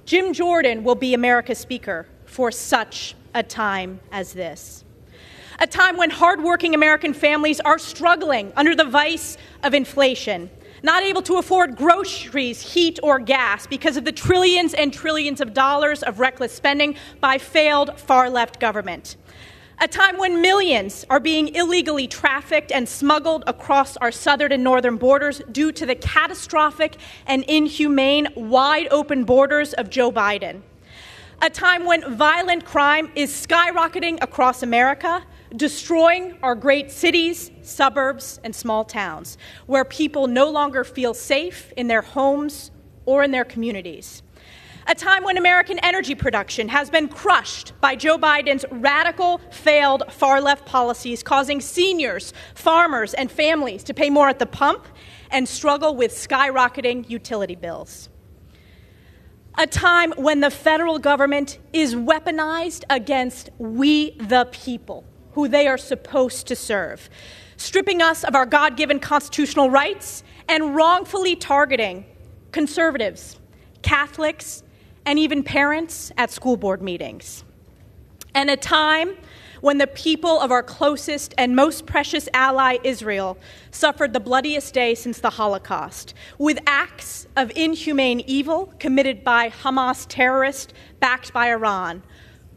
Jim Jordan will be America's Speaker for such a time as this. A time when hardworking American families are struggling under the vice of inflation, not able to afford groceries, heat, or gas because of the trillions and trillions of dollars of reckless spending by failed far-left government. A time when millions are being illegally trafficked and smuggled across our southern and northern borders due to the catastrophic and inhumane wide-open borders of Joe Biden. A time when violent crime is skyrocketing across America, destroying our great cities, suburbs, and small towns, where people no longer feel safe in their homes or in their communities. A time when American energy production has been crushed by Joe Biden's radical, failed, far-left policies, causing seniors, farmers, and families to pay more at the pump and struggle with skyrocketing utility bills. A time when the federal government is weaponized against we the people, who they are supposed to serve, stripping us of our God-given constitutional rights and wrongfully targeting conservatives, Catholics, and even parents at school board meetings. And a time when the people of our closest and most precious ally, Israel, suffered the bloodiest day since the Holocaust, with acts of inhumane evil committed by Hamas terrorists backed by Iran,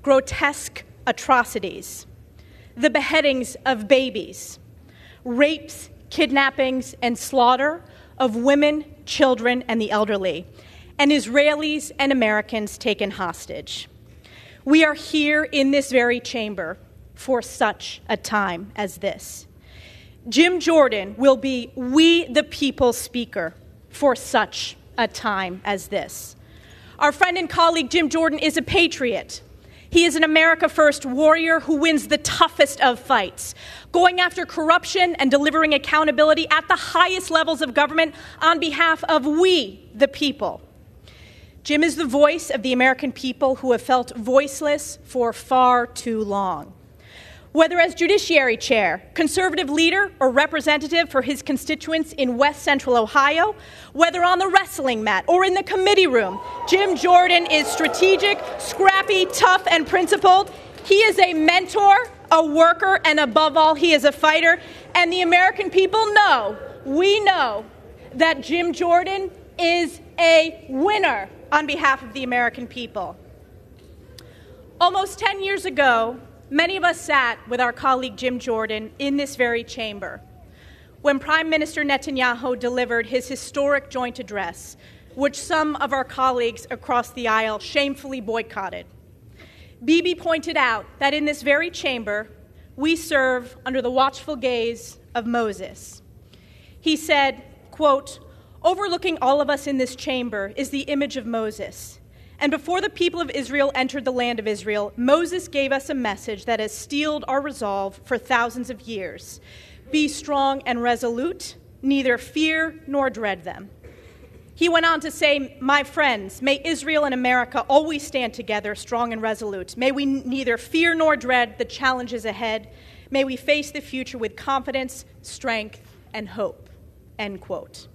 grotesque atrocities, the beheadings of babies, rapes, kidnappings, and slaughter of women, children, and the elderly, and Israelis and Americans taken hostage. We are here in this very chamber for such a time as this. Jim Jordan will be we the people speaker for such a time as this. Our friend and colleague Jim Jordan is a patriot. He is an America First warrior who wins the toughest of fights, going after corruption and delivering accountability at the highest levels of government on behalf of we, the people. Jim is the voice of the American people who have felt voiceless for far too long. Whether as Judiciary Chair, conservative leader, or representative for his constituents in West Central Ohio, whether on the wrestling mat or in the committee room, Jim Jordan is strategic, scrappy, tough, and principled. He is a mentor, a worker, and above all, he is a fighter. And the American people know, we know, that Jim Jordan is a winner on behalf of the American people. Almost 10 years ago, many of us sat with our colleague Jim Jordan in this very chamber when Prime Minister Netanyahu delivered his historic joint address, which some of our colleagues across the aisle shamefully boycotted. Bibi pointed out that in this very chamber, we serve under the watchful gaze of Moses. He said, quote, "Overlooking all of us in this chamber is the image of Moses. And before the people of Israel entered the land of Israel, Moses gave us a message that has steeled our resolve for thousands of years. Be strong and resolute, neither fear nor dread them." He went on to say, "My friends, may Israel and America always stand together, strong and resolute. May we neither fear nor dread the challenges ahead. May we face the future with confidence, strength, and hope." End quote.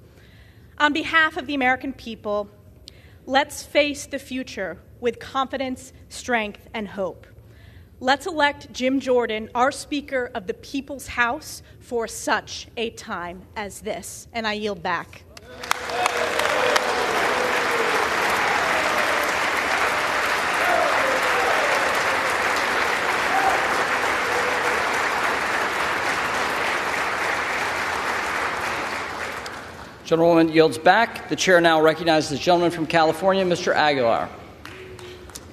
On behalf of the American people, let's face the future with confidence, strength, and hope. Let's elect Jim Jordan, our Speaker of the People's House, for such a time as this. And I yield back. Gentlewoman yields back. The chair now recognizes the gentleman from California, Mr. Aguilar.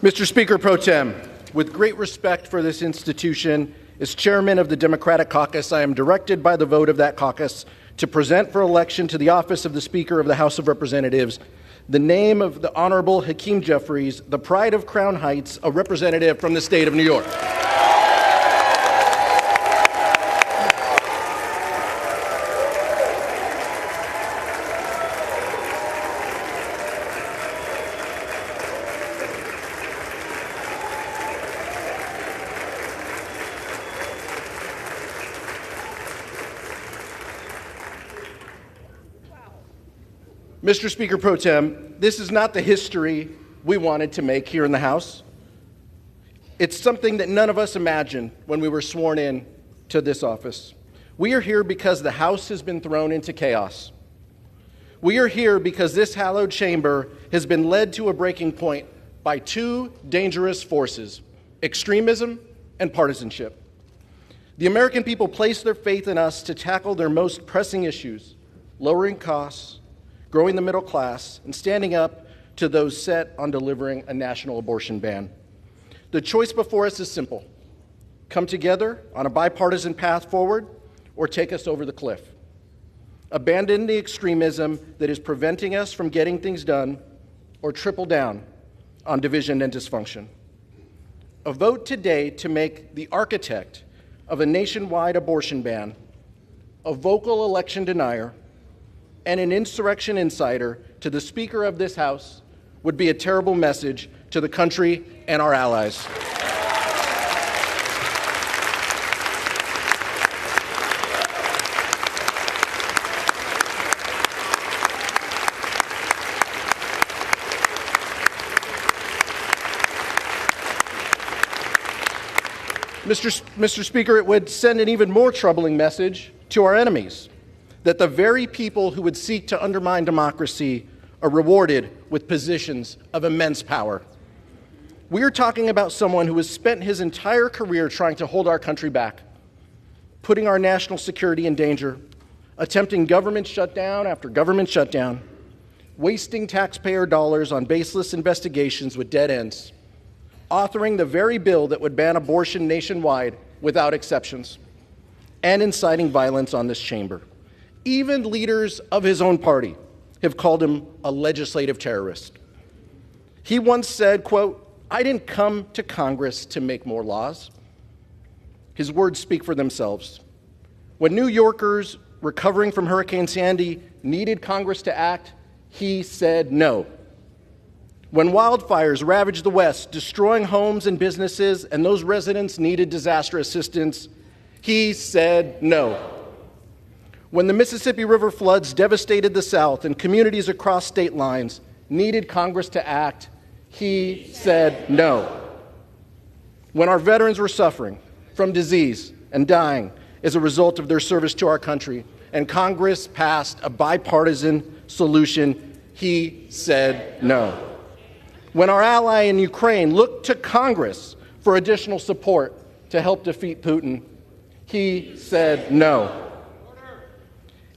Mr. Speaker Pro Tem, with great respect for this institution, as chairman of the Democratic Caucus, I am directed by the vote of that caucus to present for election to the office of the Speaker of the House of Representatives the name of the Honorable Hakeem Jeffries, the pride of Crown Heights, a representative from the state of New York. Mr. Speaker Pro Tem, this is not the history we wanted to make here in the House. It's something that none of us imagined when we were sworn in to this office. We are here because the House has been thrown into chaos. We are here because this hallowed chamber has been led to a breaking point by two dangerous forces: extremism and partisanship. The American people place their faith in us to tackle their most pressing issues: lowering costs, growing the middle class, and standing up to those set on delivering a national abortion ban. The choice before us is simple: come together on a bipartisan path forward, or take us over the cliff. Abandon the extremism that is preventing us from getting things done, or triple down on division and dysfunction. A vote today to make the architect of a nationwide abortion ban a vocal election denier and an insurrection insider to the Speaker of this House would be a terrible message to the country and our allies. Mr. Speaker, it would send an even more troubling message to our enemies that the very people who would seek to undermine democracy are rewarded with positions of immense power. We are talking about someone who has spent his entire career trying to hold our country back, putting our national security in danger, attempting government shutdown after government shutdown, wasting taxpayer dollars on baseless investigations with dead ends, authoring the very bill that would ban abortion nationwide without exceptions, and inciting violence on this chamber. Even leaders of his own party have called him a legislative terrorist. He once said, quote, "I didn't come to Congress to make more laws." His words speak for themselves. When New Yorkers recovering from Hurricane Sandy needed Congress to act, he said no. When wildfires ravaged the West, destroying homes and businesses, and those residents needed disaster assistance, he said no. When the Mississippi River floods devastated the South and communities across state lines needed Congress to act, he said no. When our veterans were suffering from disease and dying as a result of their service to our country, and Congress passed a bipartisan solution, he said no. When our ally in Ukraine looked to Congress for additional support to help defeat Putin, he said no.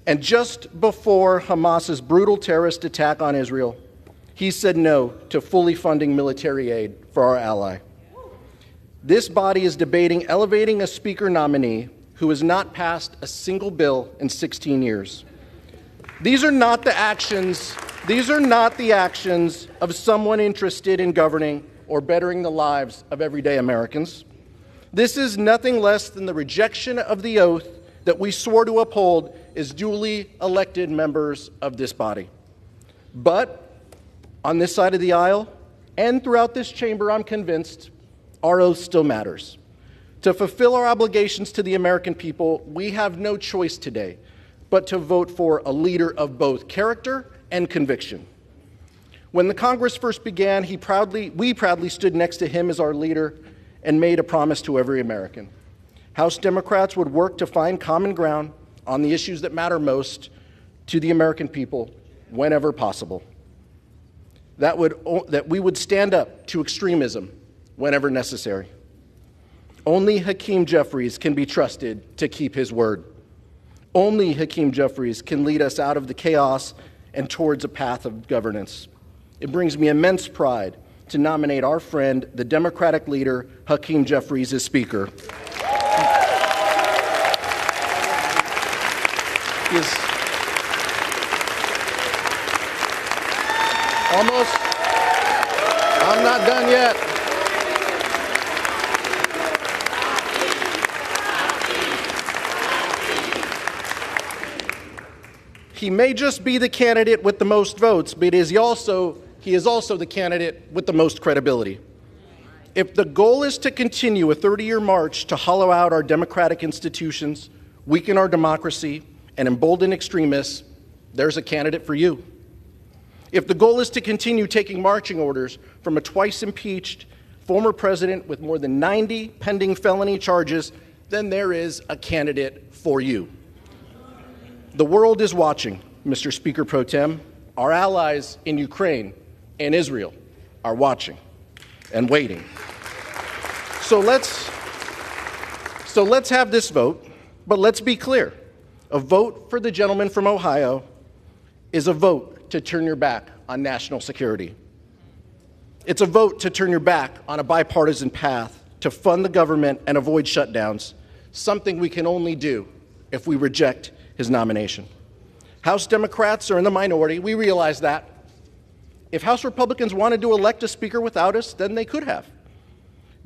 And just before Hamas's brutal terrorist attack on Israel, he said no to fully funding military aid for our ally. This body is debating elevating a speaker nominee who has not passed a single bill in 16 years. These are not the actions of someone interested in governing or bettering the lives of everyday Americans. This is nothing less than the rejection of the oath that we swore to uphold as duly elected members of this body. But on this side of the aisle and throughout this chamber, I'm convinced our oath still matters. To fulfill our obligations to the American people, we have no choice today but to vote for a leader of both character and conviction. When the Congress first began, we proudly stood next to him as our leader and made a promise to every American. House Democrats would work to find common ground on the issues that matter most to the American people whenever possible. That we would stand up to extremism whenever necessary. Only Hakeem Jeffries can be trusted to keep his word. Only Hakeem Jeffries can lead us out of the chaos and towards a path of governance. It brings me immense pride to nominate our friend, the Democratic leader, Hakeem Jeffries, as Speaker. Almost. I'm not done yet. He may just be the candidate with the most votes, but he is also the candidate with the most credibility. If the goal is to continue a 30-year march to hollow out our democratic institutions, weaken our democracy, and embolden extremists, there's a candidate for you. If the goal is to continue taking marching orders from a twice-impeached former president with more than 90 pending felony charges, then there is a candidate for you. The world is watching, Mr. Speaker Pro Tem. Our allies in Ukraine and Israel are watching and waiting. So let's have this vote, but let's be clear. A vote for the gentleman from Ohio is a vote to turn your back on national security. It's a vote to turn your back on a bipartisan path to fund the government and avoid shutdowns, something we can only do if we reject his nomination. House Democrats are in the minority. We realize that. If House Republicans wanted to elect a speaker without us, then they could have.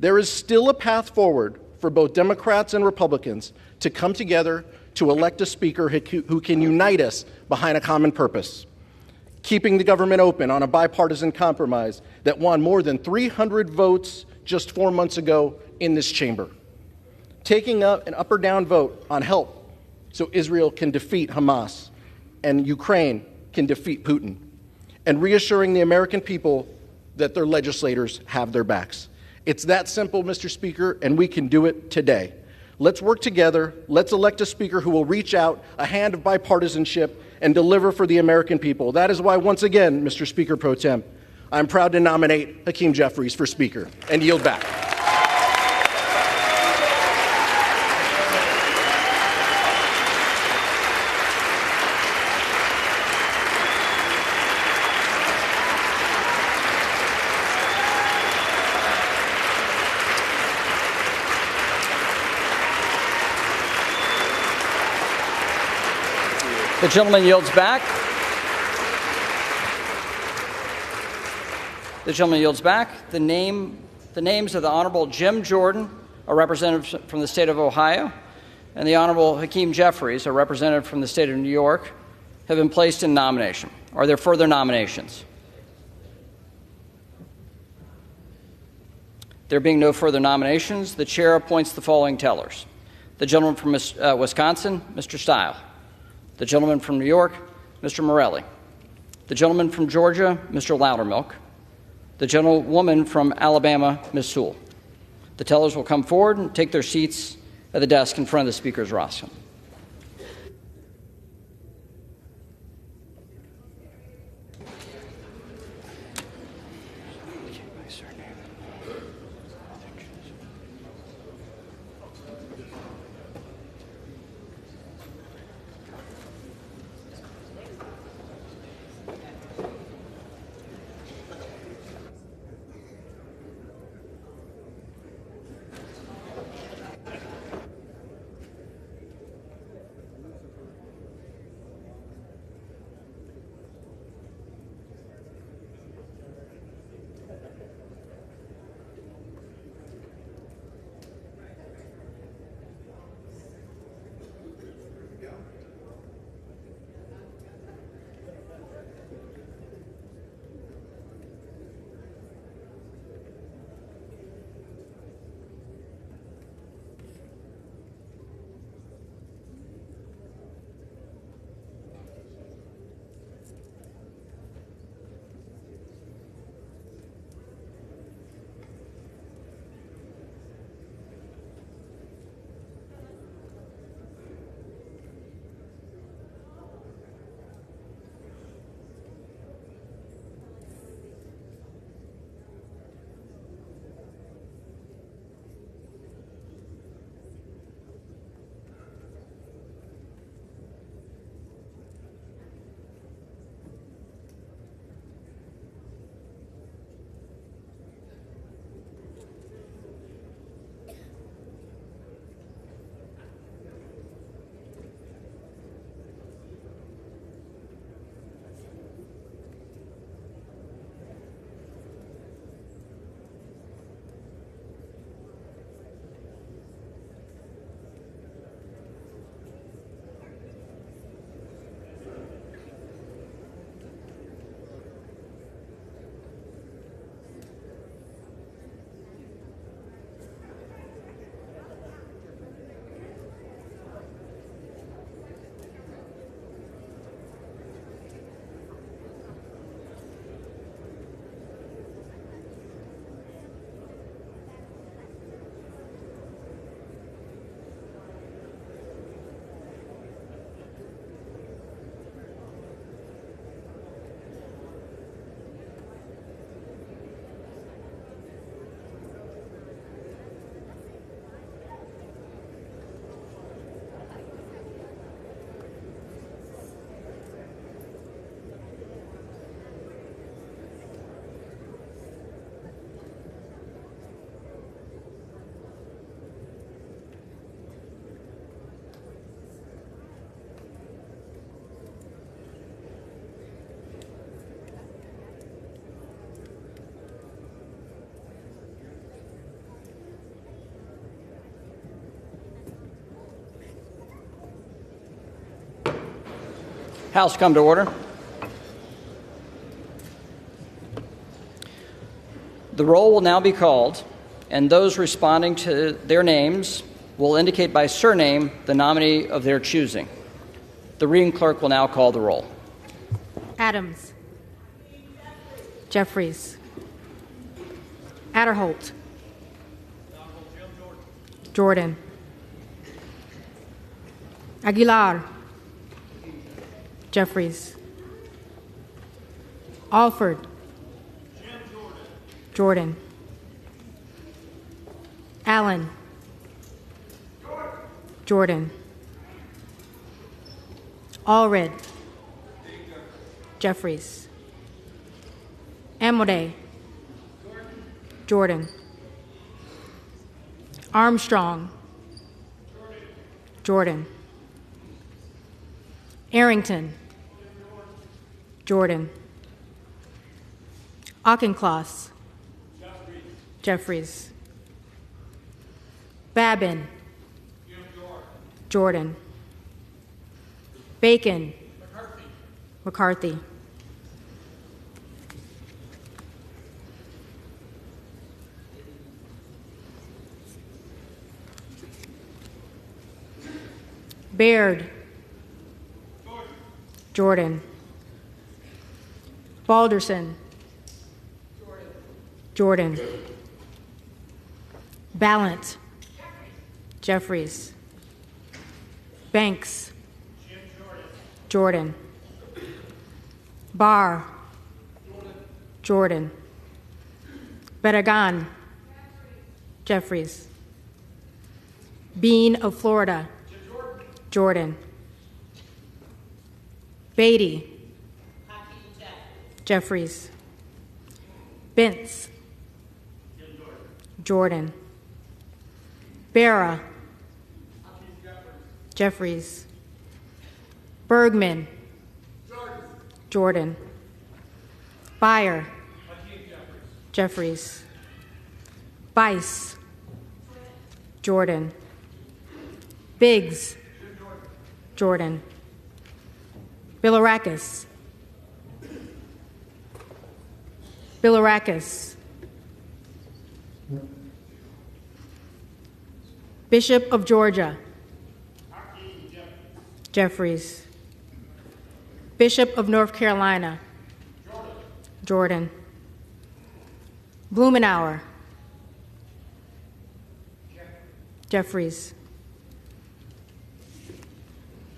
There is still a path forward for both Democrats and Republicans to come together to elect a speaker who can unite us behind a common purpose, keeping the government open on a bipartisan compromise that won more than 300 votes just 4 months ago in this chamber, taking up an up or down vote on help so Israel can defeat Hamas and Ukraine can defeat Putin, and reassuring the American people that their legislators have their backs. It's that simple, Mr. Speaker, and we can do it today. Let's work together. Let's elect a speaker who will reach out a hand of bipartisanship and deliver for the American people. That is why, once again, Mr. Speaker Pro Tem, I'm proud to nominate Hakeem Jeffries for Speaker and yield back. The gentleman yields back. The gentleman yields back. The names of the Honorable Jim Jordan, a representative from the state of Ohio, and the Honorable Hakeem Jeffries, a representative from the state of New York, have been placed in nomination. Are there further nominations? There being no further nominations, the chair appoints the following tellers. The gentleman from Wisconsin, Mr. Stile. The gentleman from New York, Mr. Morelli. The gentleman from Georgia, Mr. Loudermilk. The gentlewoman from Alabama, Ms. Sewell. The tellers will come forward and take their seats at the desk in front of the Speaker's rostrum. House come to order. The roll will now be called, and those responding to their names will indicate by surname the nominee of their choosing. The reading clerk will now call the roll. Adams. Jeffries. Adderholt. Jordan. Aguilar. Jeffries. Alford. Jordan. Allen. Jordan. Allred. Jeffries. Amodei. Jordan. Armstrong. Jordan. Arrington. Jordan. Auchincloss. Jeffries. Babin. Jordan. Bacon. McCarthy. Baird. Jordan. Balderson. Jordan. Ballant. Jeffries. Banks. Jordan. Barr. Jordan. Bedagan. Jeffries. Bean of Florida. Jordan. Beatty. Jeffries. Bentz. Jordan. Barra. Jeffries. Bergman. Jordan. Beyer. Jeffries. Bice. Jordan. Biggs. Jordan. Bilirakis. Bilirakis. Bishop of Georgia. Jeffries. Bishop of North Carolina. Jordan. Blumenauer. Jeffries.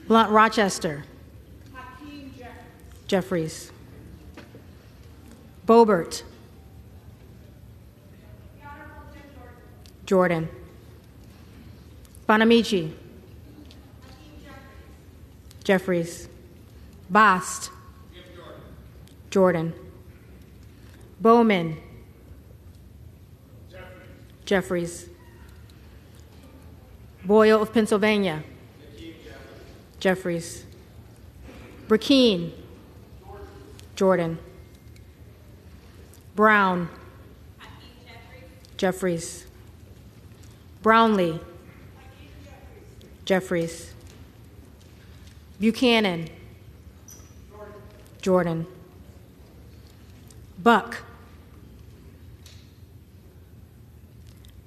Blunt Rochester. Jeffries. Boebert. Jordan. Bonamici. Jeffries. Bast. Jordan. Bowman. Jeffries. Boyle of Pennsylvania. Jeffries. Burkeen. Jordan. Brown. Jeffries. Brownlee. Jeffries. Buchanan. Jordan. Buck.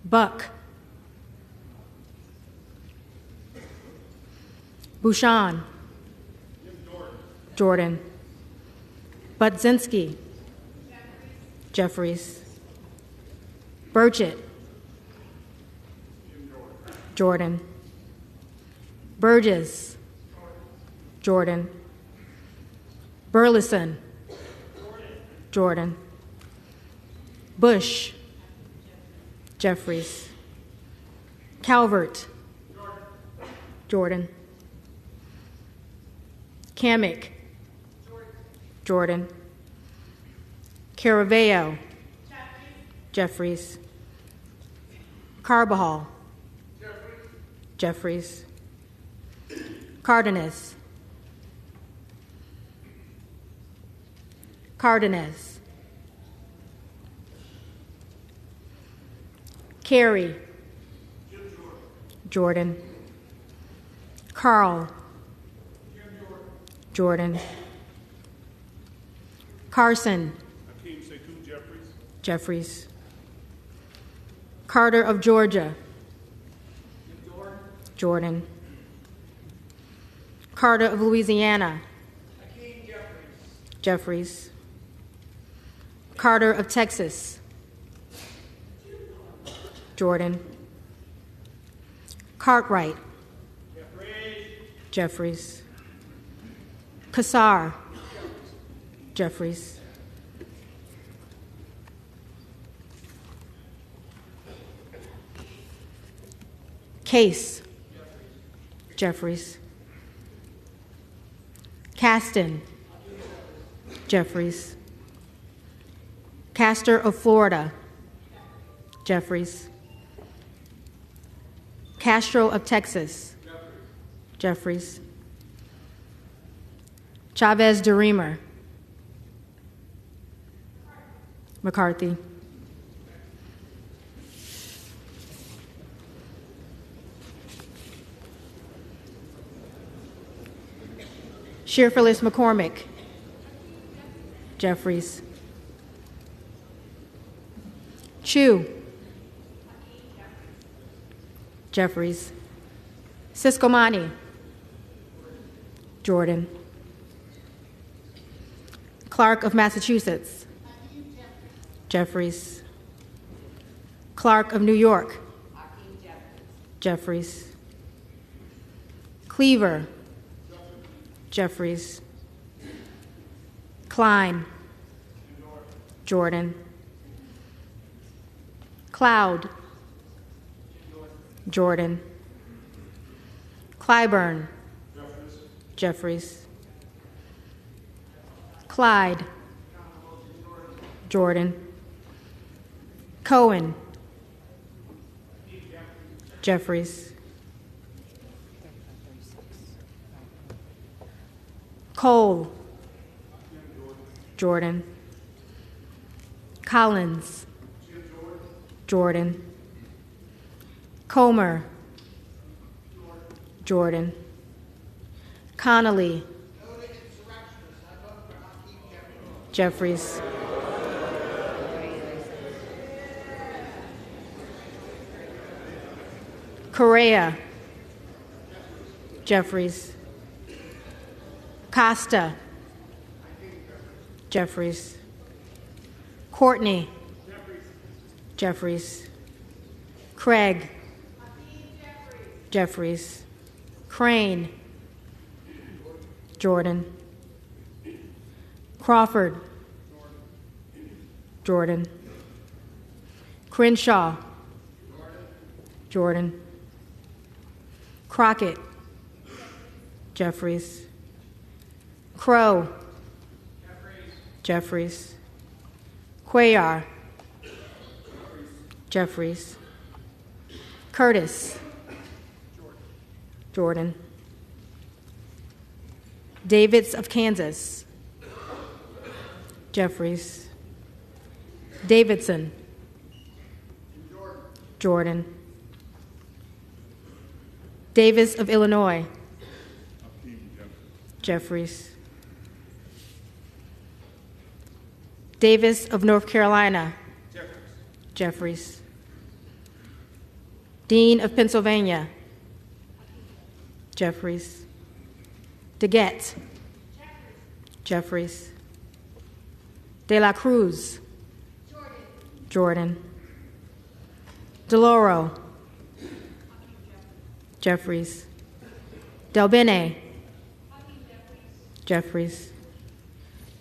Buck. Bouchon. Jordan. Budzinski. Jeffries. Burchett. Jordan. Burgess. Jordan. Burleson. Jordan. Bush. Jeffries. Calvert. Jordan. Kamick. Jordan. Caraveo. Jeffries. Carbajal. Jeffries. Cardenas. Cardenas. Carey. Jordan. Carl. Jordan. Carson. Jeffries. Carter of Georgia. Jordan. Carter of Louisiana. Jeffries. Carter of Texas. Jordan. Cartwright. Jeffries. Kassar. Jeffries. Case. Jeffries. Caston. Jeffries. Castor of Florida. Jeffries. Castro of Texas. Jeffries. Chavez DeReamer. McCarthy. Shearfillis McCormick. Jeffries. Chu. Jeffries. Siscomani. Jordan. Clark of Massachusetts. Jeffries. Clark of New York. Jeffries. Cleaver. Jeffries. Klein. Jordan. Cloud. Jordan. Clyburn. Jeffries. Clyde. Jordan. Cohen. Jeffries. Cole. Jordan. Collins. Jordan. Comer. Jordan. Connolly. Jeffries. Correa. Jeffries. Costa. Jeffries. Courtney. Jeffries. Craig. Jeffries. Crane. Jordan. Crawford. Jordan. Crenshaw. Jordan. Crockett. Jeffries. Crow. Jeffries. Cuellar. Jeffries. Curtis. Jordan. Davids of Kansas. Jeffries. Davidson. Jordan. Davis of Illinois. Jeffries. Davis of North Carolina. Jeffries. Dean of Pennsylvania. Jeffries. DeGette. Jeffries. De la Cruz. Jordan. DeLauro. Jeffries. Del Bene. Jeffries.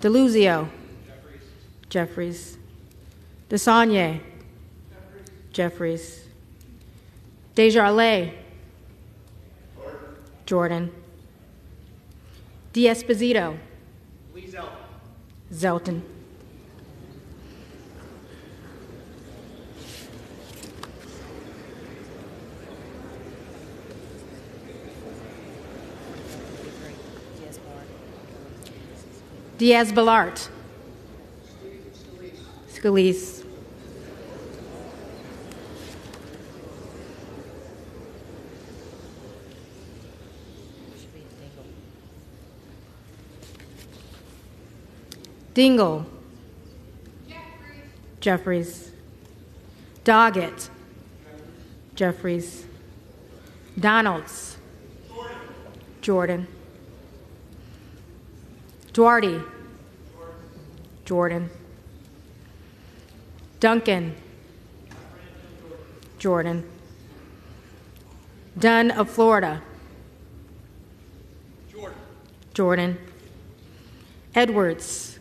DeLuzio. Jeffries. DeSaulnier. Jeffries. Desjardins. Jordan. D'Esposito. Zelton. Diaz-Balart. Scalise. Dingle. Jeffries. Doggett. Jeffries. Donalds. Jordan. Duarte. Jordan. Duncan. Jordan. Dunn of Florida. Jordan. Edwards.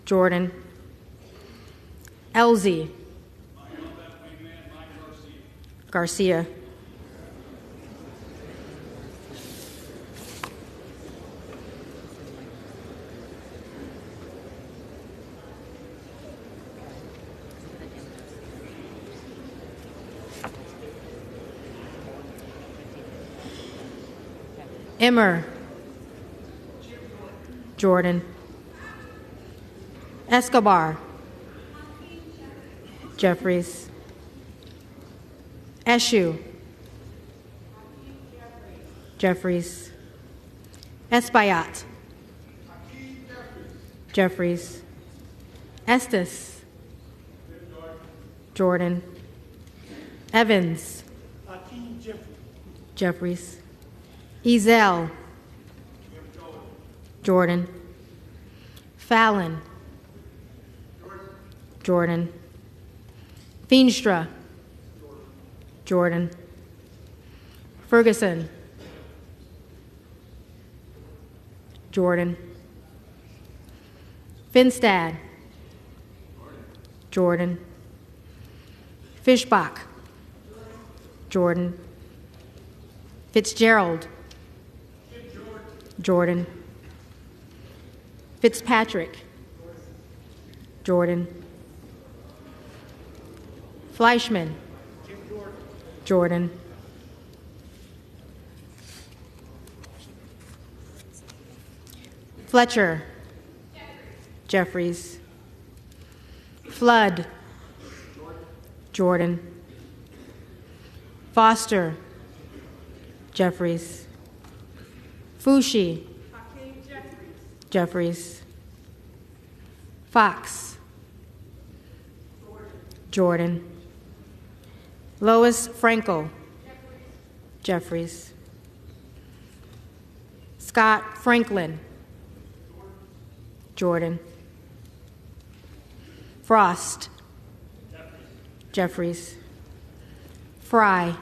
Jordan. Elsie. Garcia. Emmer. Jordan. Escobar. Jeffries. Eshu. Jeffries. Espaillat. Jeffries. Estes. Jordan. Evans. Jeffries. Ezel. Jordan. Fallon. Jordan. Feenstra. Jordan. Ferguson. Jordan. Finstad. Jordan. Fishbach. Jordan. Fitzgerald. Jordan. Fitzpatrick. Jordan. Fleischman. Jordan. Fletcher. Jeffries. Flood. Jordan. Foster. Jeffries. Fushi. Jeffries. Fox. Jordan. Lois Frankel. Jeffries. Scott Franklin. Jordan. Frost. Jeffries. Fry.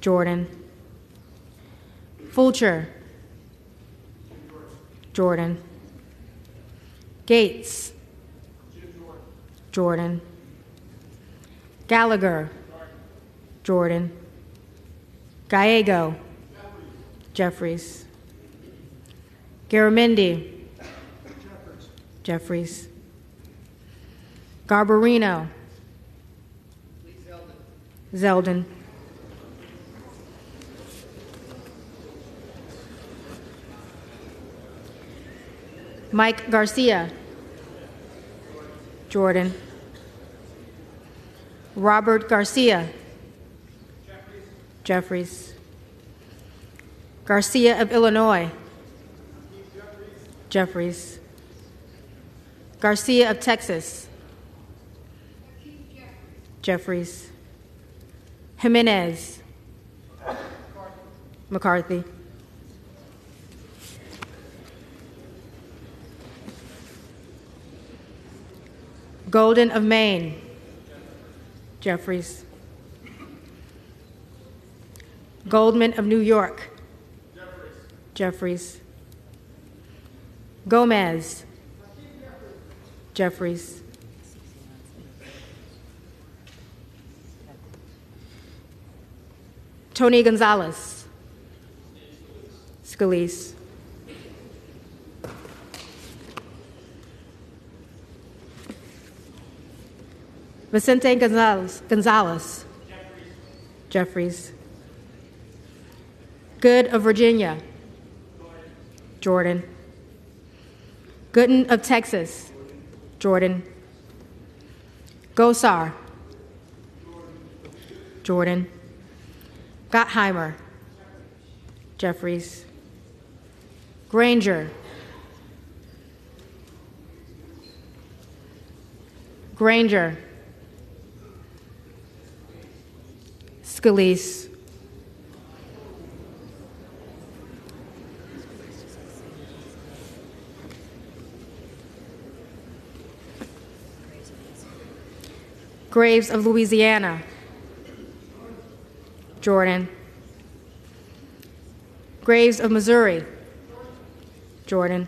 Jordan. Fulcher. Jordan. Gates. Jordan. Gallagher. Jordan. Gallego. Jeffries. Garamendi. Jeffries. Garbarino. Zeldin. Mike Garcia. Jordan. Robert Garcia. Jeffries. Garcia of Illinois. Jeffries. Garcia of Texas. Jeffries. Jimenez. McCarthy. Golden of Maine. Jeffries. Goldman of New York. Jeffries. Gomez. Jeffries. Tony Gonzalez. Scalise. Vicente Gonzalez. Jeffries. Good of Virginia. Jordan. Gooden of Texas. Jordan. Gosar. Jordan. Gottheimer. Jeffries. Granger. Granger, Scalise, Graves of Louisiana, Jordan. Graves of Missouri, Jordan.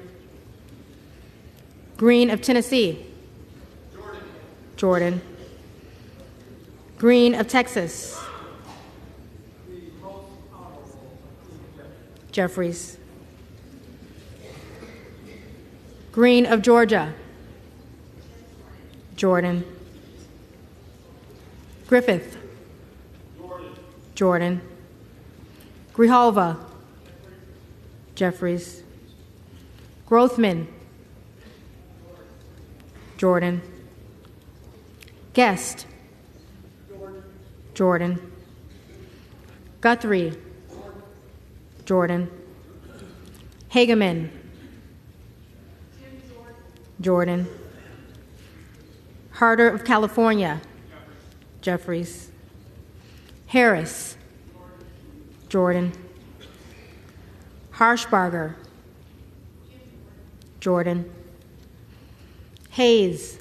Green of Tennessee, Jordan. Green of Texas, Jeffries. Green of Georgia, Jordan. Griffith, Jordan. Grijalva, Jeffries. Grothman, Jordan. Guest, Jordan. Guthrie, Jordan. Hageman, Jordan. Harder of California, Jeffries. Harris, Jordan. Harshbarger, Jordan. Hayes,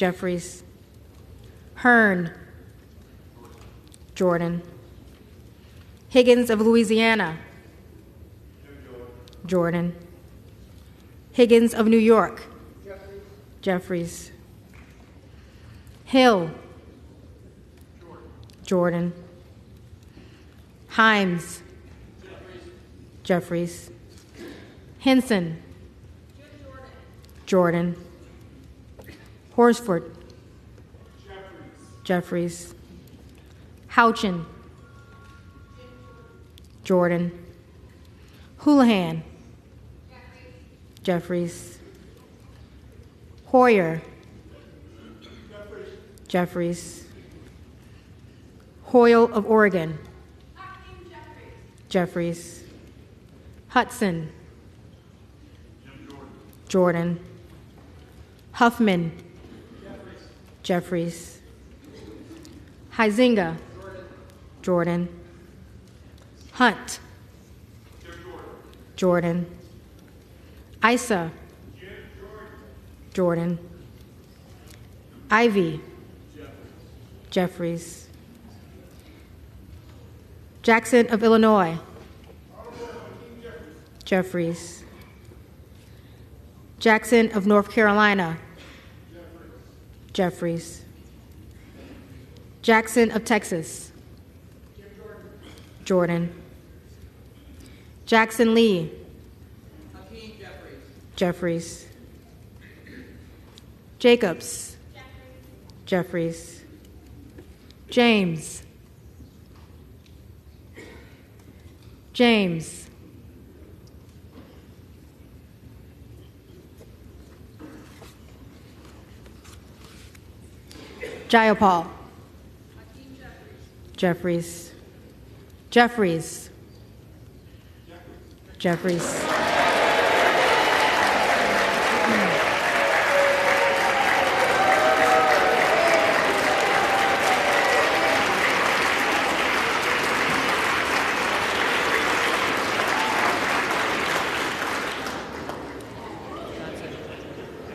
Jeffries. Hearn, Jordan. Higgins of Louisiana, Jordan. Higgins of New York, Jeffries. Hill, Jordan. Himes, Jeffries. Henson, Jordan. Horsford, Jeffries. Houchin, Jordan. Houlihan, Jeffries. Hoyer, Jeffries. Hoyle of Oregon, Jeffries. Hudson, Jordan. Huffman, Jeffries. Huizinga, Jordan. Hunt, Jordan. Issa, Jordan. Ivy, Jeffries. Jackson of Illinois, Jeffries. Jackson of North Carolina, Jeffries. Jackson of Texas, Jordan. Jackson Lee, Jeffries. Jacobs, Jeffries. James, James. Jayapal, Jeffries. Jeffries, Jeffries.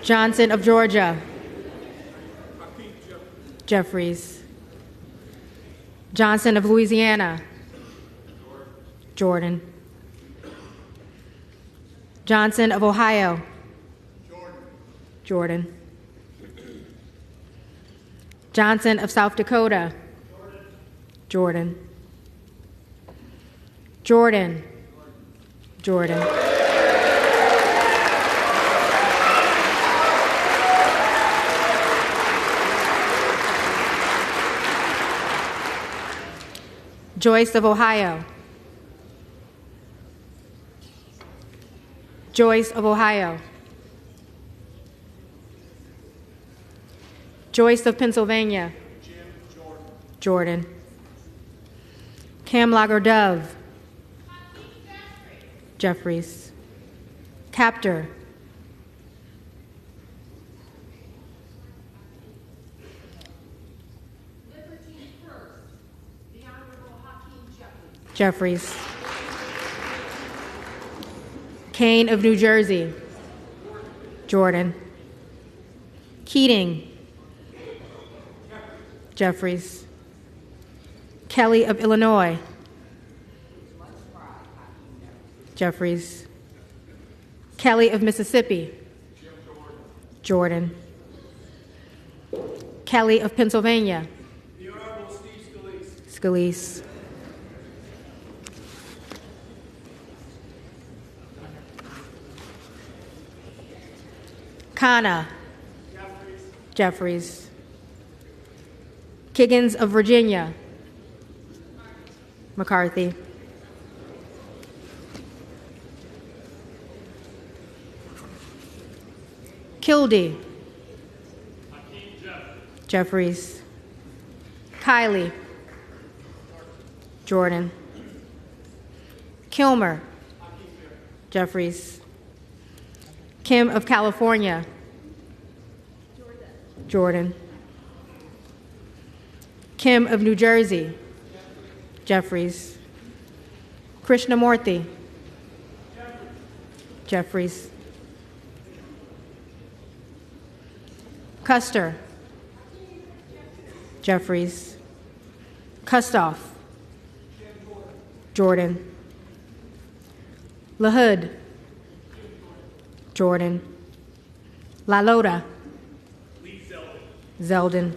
Johnson of Georgia, Jeffries. Johnson of Louisiana, Jordan. Johnson of Ohio, Jordan. Johnson of South Dakota, Jordan. Jordan, Jordan. Joyce of Ohio, Joyce of Ohio. Joyce of Pennsylvania, Jordan. Camlager Dove, Jeffries. Captor, Jeffries. Kane of New Jersey. Jordan. Keating. Jeffries. Kelly of Illinois. Jeffries. Kelly of Mississippi. Jordan. Kelly of Pennsylvania. The Honorable Steve Scalise. Khanna. Jeffries. Kiggins of Virginia. McCarthy. Kildee. Jeffries. Kiley. Jordan. Kilmer. Jeffries. Kim of California. Jordan. Kim of New Jersey. Jeffries. Krishnamurthy. Jeffries. Custer. Jeffries. Kustoff. Jordan. LaHood. Jordan. LaLota. Zeldin.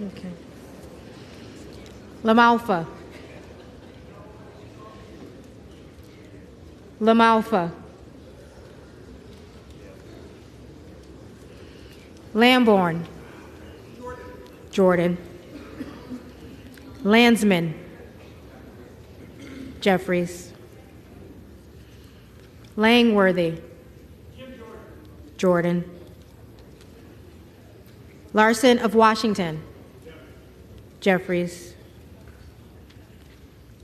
Okay. LaMalfa. LaMalfa. Lamborn. Jordan. Landsman. Jeffries. Langworthy. Jordan. Larson of Washington. Jeffries.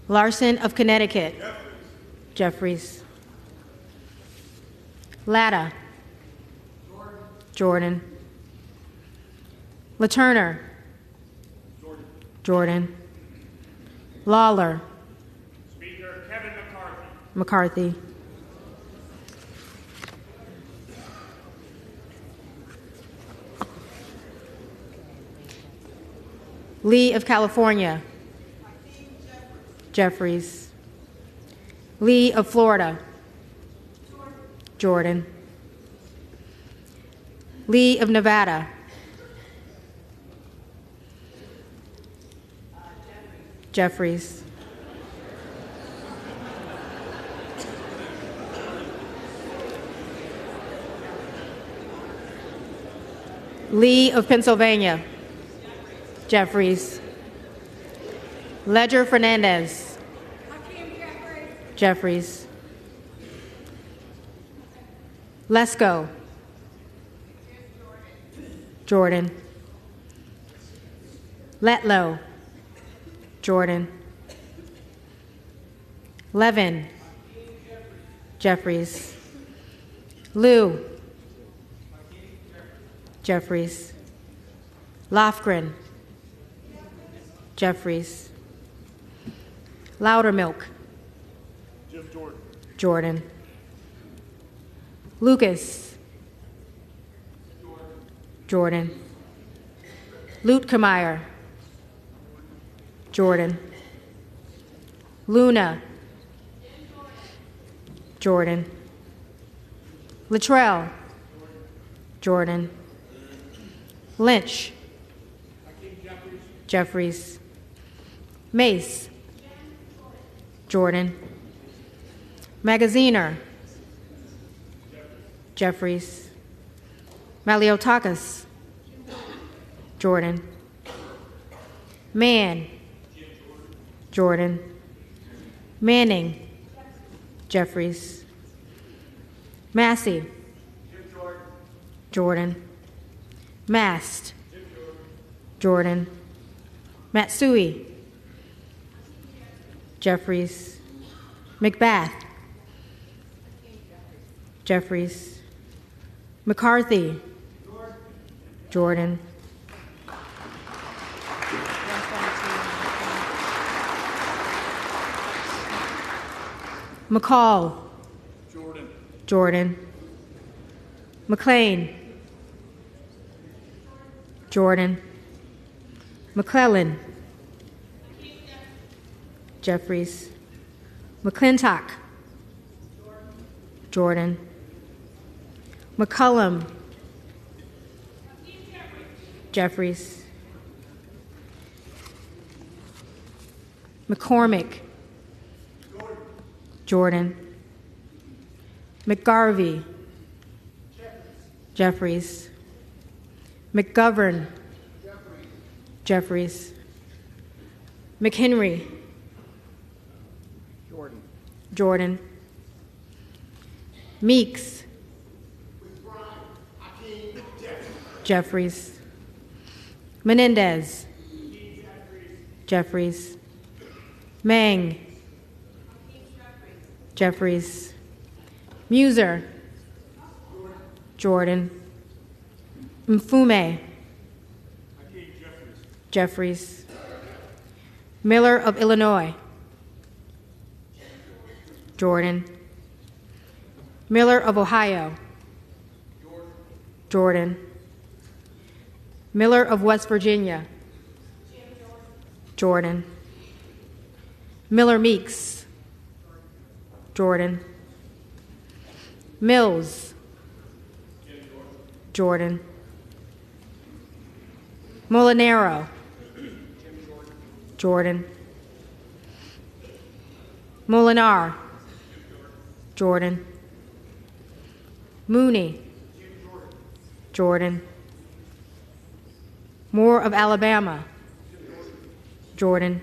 Larson of Connecticut. Jeffries. Latta. Jordan. LaTurner. Jordan. Lawler. Speaker Kevin McCarthy. McCarthy. Lee of California. Jeffries. Lee of Florida. Jordan. Lee of Nevada. Jeffries. Lee of Pennsylvania. Jeffries. Ledger Fernandez. Jeffries. Lesko. Jordan. Letlow. Jordan. Levin. Jeffries. Liu. Jeffries. Lofgren. Jeffries. Loudermilk. Jordan. Lucas. Jordan. Lutkemeyer. Jordan. Luna. Jordan. Luttrell. Jordan. Lynch. Jeffries. Mace. Jordan. Magaziner. Jeffries. Maliotakis. Jordan. Mann. Jordan. Manning. Jeffries. Massey. Jordan. Mast. Jordan. Matsui. Jeffries. McBath. Jeffries. McCarthy. Jordan. McCall. Jordan. McLean. Jordan. McClellan. Jeffries. McClintock. Jordan. McCullum. Jeffries. McCormick. Jordan. McGarvey. Jeffries. McGovern. Jeffries. McHenry. Jordan. Meeks. Jeffries. Menendez. Jeffries. Mang. Jeffries. Muser. Jordan. Mfume. Jeffries. Miller of Illinois. Jordan. Miller of Ohio. Jordan. Miller of West Virginia. Jordan. Miller Meeks. Jordan. Mills. Jordan. Molinaro. Jordan. Molinar. Jordan. Mooney. Jordan. Moore of Alabama. Jordan.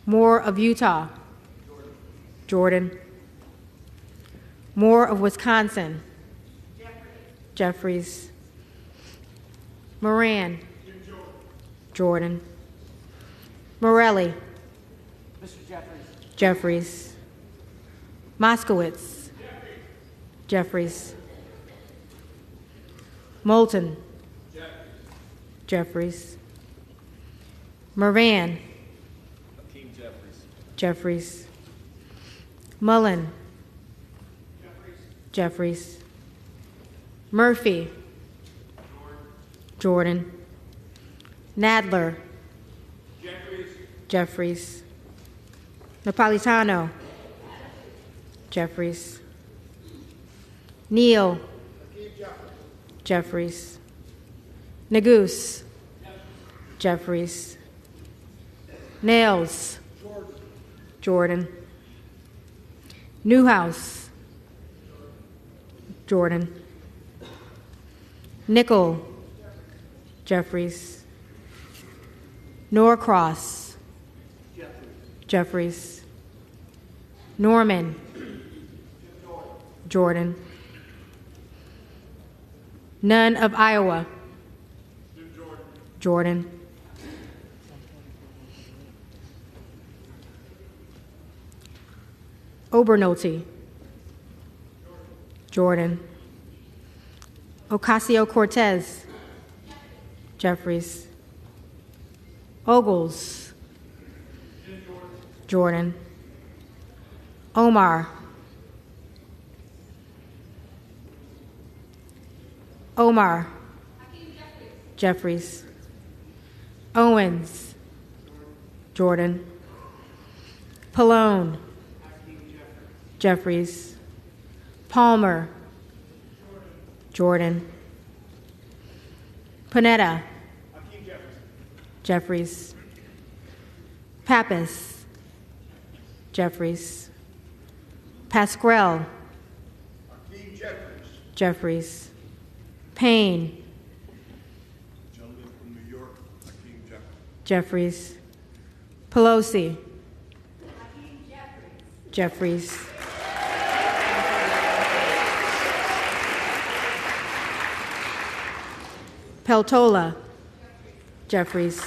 Moore of Utah. Jordan. Moore of Wisconsin. Jeffries. Moran. Jordan. Morelli. Jeffries. Moskowitz. Jeffries. Moulton. Jeffries. Moran. Jeffries. Mullen. Jeffries. Murphy. Jordan. Nadler. Jeffries. Napolitano. Jeffries. Neal. Jeffries. Nagoose. Jeffries. Nails. Jordan. Newhouse. Jordan. Nickel. Jeffries. Norcross. Jeffries. Norman. Jordan. None of Iowa. Jordan. Obernolte. Jordan. Ocasio-Cortez. Jeffries. Ogles. Jordan. Omar. Omar. Jeffries. Owens. Jordan. Pallone. Jeffries. Palmer. Jordan. Panetta. Jeffries. Pappas. Jeffries. Pasquale. Jeffries. Payne. Gentleman from New York, Hakeem Jeffries. Pelosi. Jeffries. Peltola. Jeffries.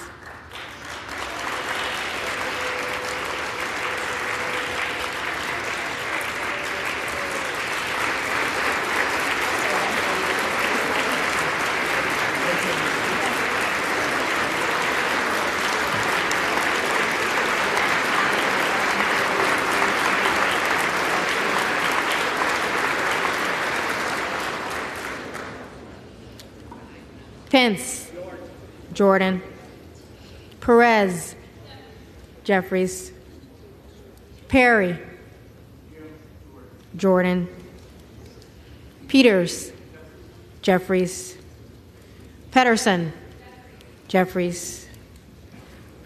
Pence. Jordan. Perez. Jeffries. Perry. Jordan. Peters. Jeffries. Pedersen. Jeffries.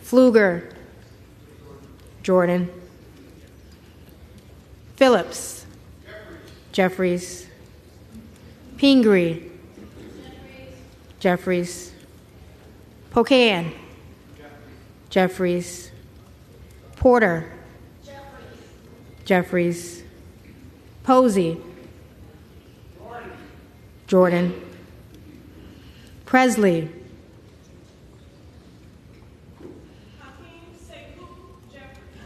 Pfluger. Jordan. Phillips. Jeffries. Pingree. Jeffries. Pocan. Jeffries. Porter. Jeffries. Posey. Jordan. Presley.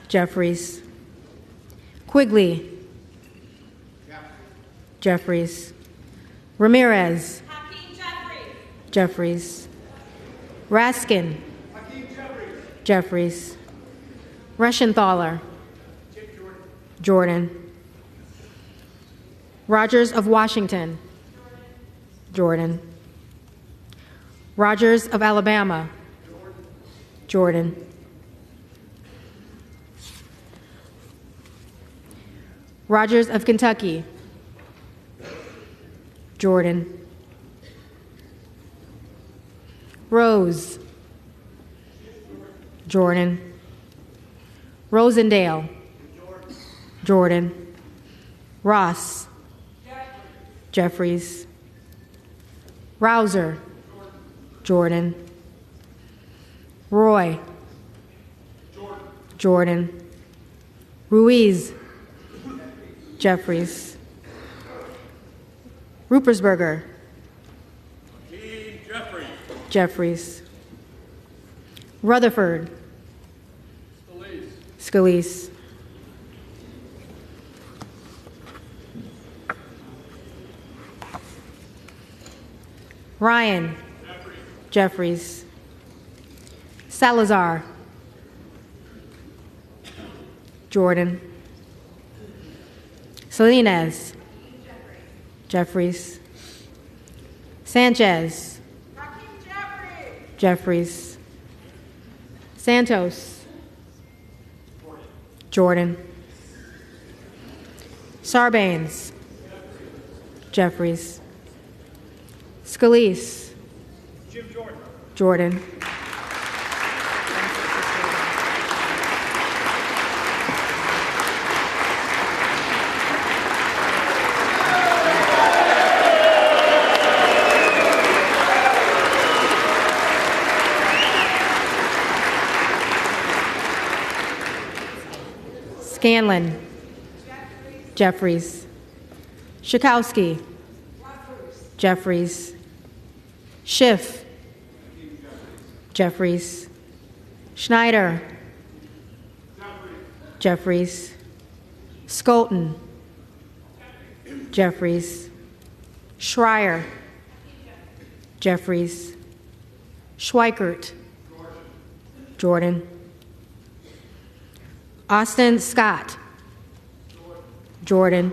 Jeffries. Quigley. Jeffries. Ramirez. Jeffries. Raskin. Jeffries. Reschenthaler. Jordan. Rogers of Washington. Jordan. Rogers of Alabama. Jordan. Rogers of Kentucky. Jordan. Rose. Jordan. Rosendale. Jordan. Ross. Jeffries. Rouser. Jordan. Roy. Jordan. Ruiz. Jeffries. Ruppersberger. Jeffries. Rutherford. Scalise. Ryan. Jeffries. Salazar. Jordan. Salinas. Jeffries. Sanchez. Jeffries. Santos. Jordan. Sarbanes. Jeffries. Scalise. Jordan. Scanlon. Jeffries. Schakowsky. Jeffries. Schiff. Jeffries. Schneider. Jeffries. Skolton. Jeffries. Schreier. Jeffries. Schweikert. Jordan. Austin Scott. Jordan.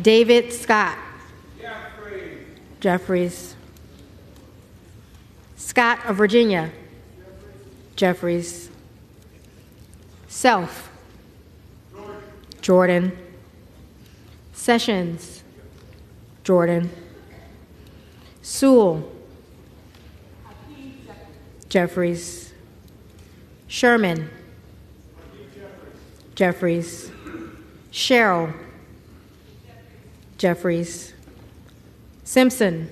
David Scott. Jeffries. Scott of Virginia. Jeffries. Self. Jordan. Sessions. Jordan. Sewell. Jeffries. Sherman. Jeffries. Sherrill. Jeffries. Simpson.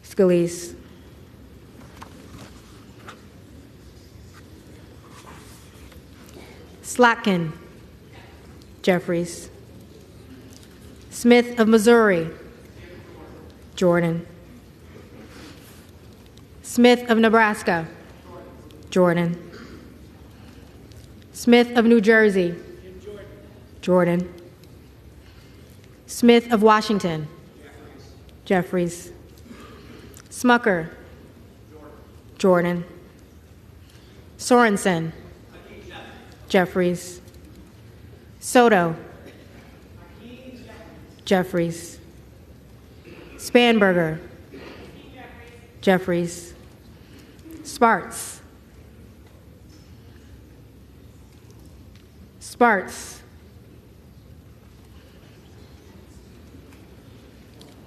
Scalise. Slatkin. Jeffries. Smith of Missouri. Jordan. Smith of Nebraska. Jordan. Smith of New Jersey. Jordan. Smith of Washington. Jeffries. Smucker. Jordan. Sorensen. Jeffries. Soto. Jeffries. Spanberger. Jeffries. Sparts. Sparts.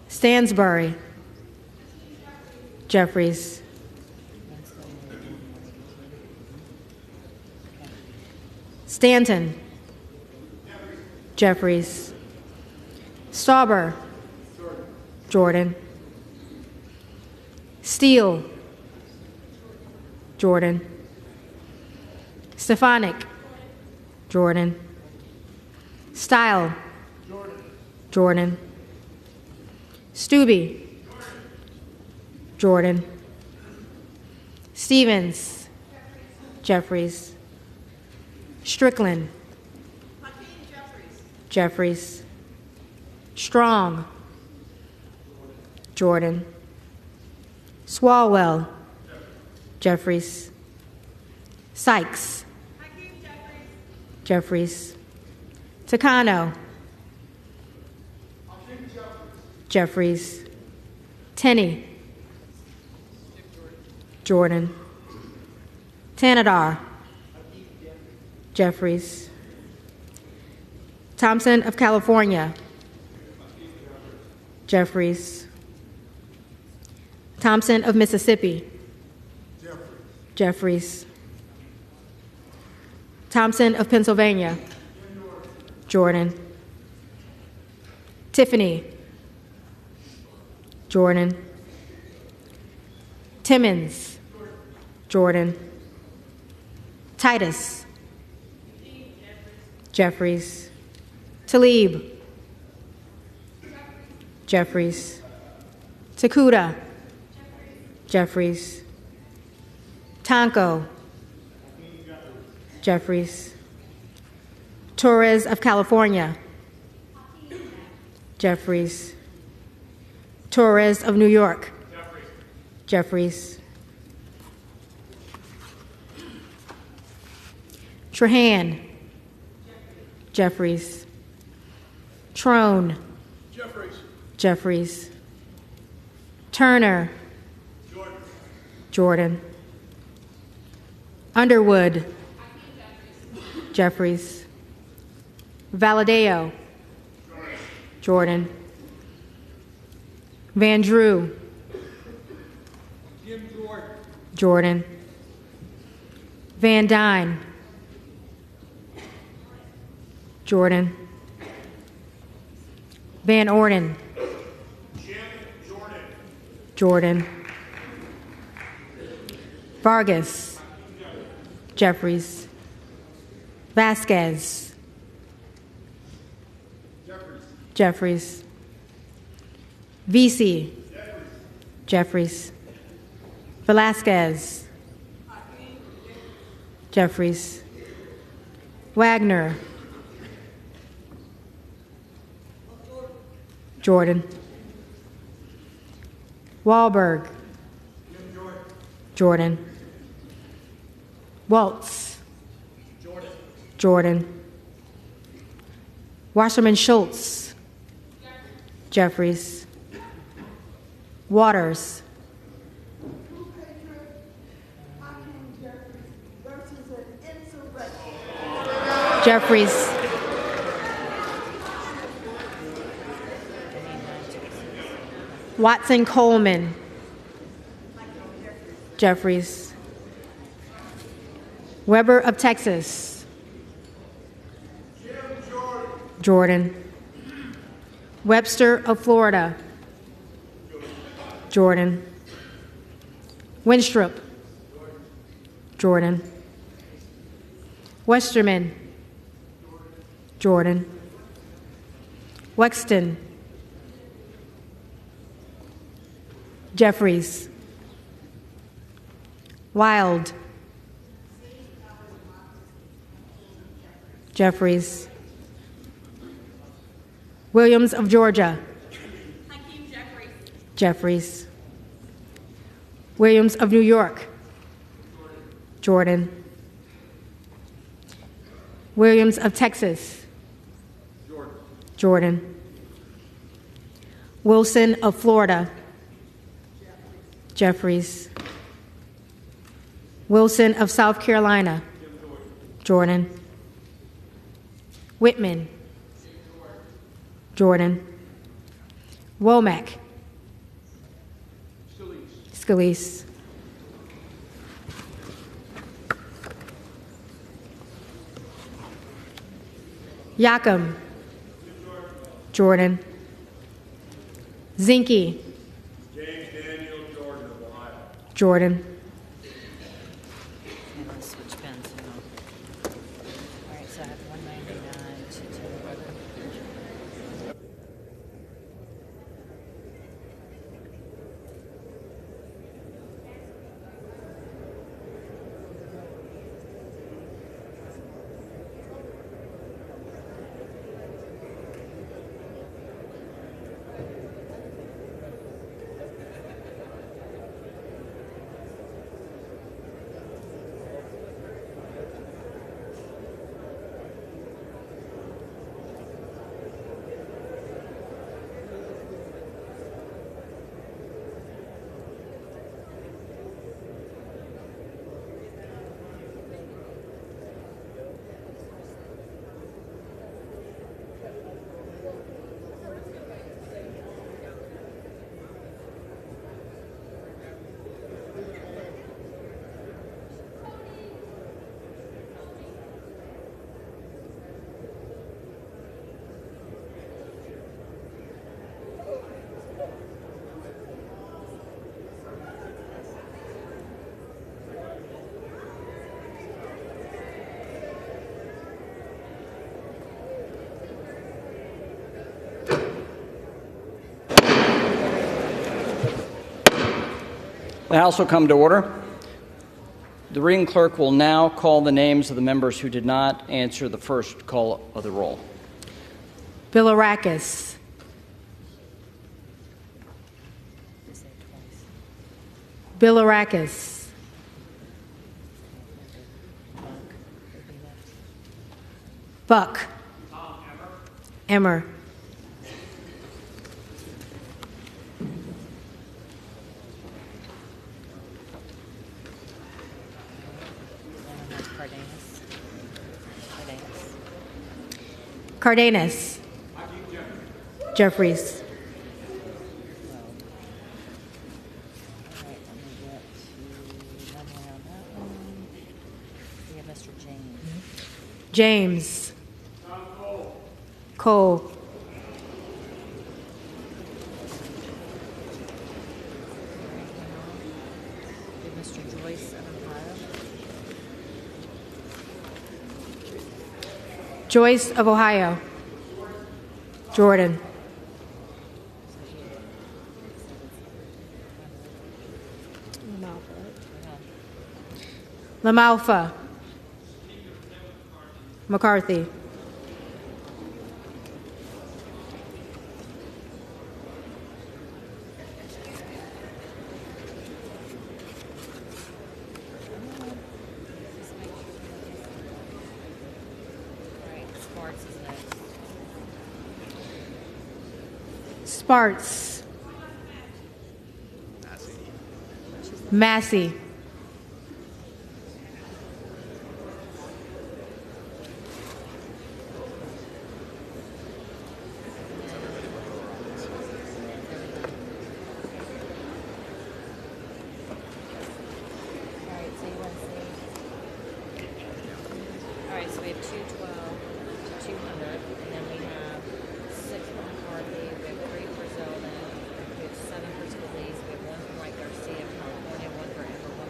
Stansbury. Jeffries. Stanton. Jeffries. Stauber. Jordan. Steele. Jordan. Stefanik. Jordan. Style. Jordan. Stubbe. Jordan. Stevens. Jeffries. Strickland. Jeffries. Strong. Jordan. Swalwell. Jeffries. Sykes. Jeffries. Takano. Jeffries. Tenney. Jordan. Tanadar. Jeffries. Thompson of California. Jeffries. Thompson of Mississippi. Jeffries. Thompson of Pennsylvania. Jordan. Tiffany. Jordan. Timmons. Jordan. Titus. Jeffries. Talib. Jeffries. Takuda. Jeffries. Tonko. Jeffries. Torres of California. Jeffries. Torres of New York. Jeffries. Trahan. Jeffries. Trone. Jeffries. Turner. Jordan. Underwood. Jeffries. Valadeo. Jordan. Van Drew. Jordan. Van Dyne. Jordan. Van Orden. Jordan. Vargas. Jeffries. Vasquez. Jeffries. VC. Jeffries. Velasquez. Jeffries. Wagner. Jordan. Wahlberg. Jordan. Waltz. Jordan. Wasserman Schultz. Jeffries. Waters. Jeffries. Watson Coleman. Jeffries. Weber of Texas. Jordan. Webster of Florida. Jordan. Winstrup. Jordan. Westerman. Jordan. Wexton. Jeffries. Wild. Jeffries. Williams of Georgia. Jeffries. Williams of New York. Jordan. Williams of Texas. Jordan. Wilson of Florida. Jeffries. Wilson of South Carolina. Jordan. Whitman. Jordan. Womack. Scalise. Yakum. Jordan. Zinke. James Daniel Jordan of Ohio. Jordan. Switch pens. All right, so I have 199 to 200. The House will come to order. The reading clerk will now call the names of the members who did not answer the first call of the roll. Bilirakis. Bilirakis. Buck. Emmer. Cardenas. Jeffries. We have Mr. James. James. Cole. We have Mr. Joyce of Ohio. Joyce of Ohio. Jordan. LaMalfa. McCarthy. Sparts. Massey. Alright, so we have 212 to 200, and then we have 6 for McCarthy, we have 3 for Zeldin, we have 7 for Scalise, we have 1 for White Garcia of California, 1 for Amber, 1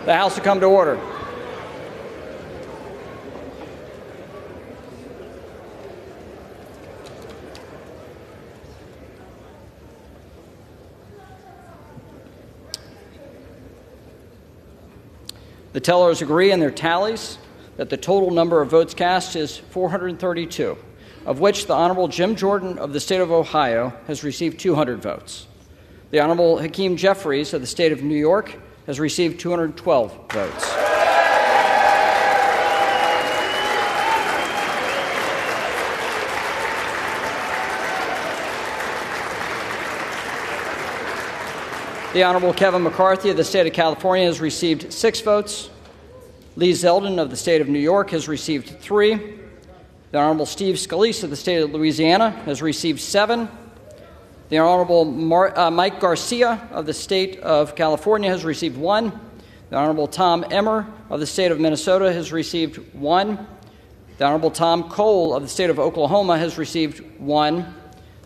The House will come to order. The tellers agree in their tallies that the total number of votes cast is 432, of which the Honorable Jim Jordan of the state of Ohio has received 200 votes. The Honorable Hakeem Jeffries of the state of New York has received 212 votes. The Honorable Kevin McCarthy of the state of California has received 6 votes. Lee Zeldin of the state of New York has received 3. The Honorable Steve Scalise of the state of Louisiana has received 7. The Honorable Mike Garcia of the state of California has received 1. The Honorable Tom Emmer of the state of Minnesota has received 1. The Honorable Tom Cole of the state of Oklahoma has received 1.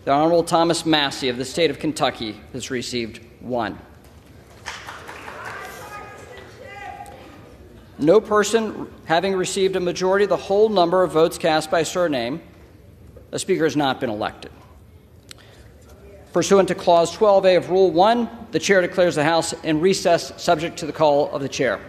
The Honorable Thomas Massey of the state of Kentucky has received 1. No person having received a majority of the whole number of votes cast by surname, a speaker has not been elected. Pursuant to Clause 12A of Rule 1, the chair declares the House in recess subject to the call of the chair.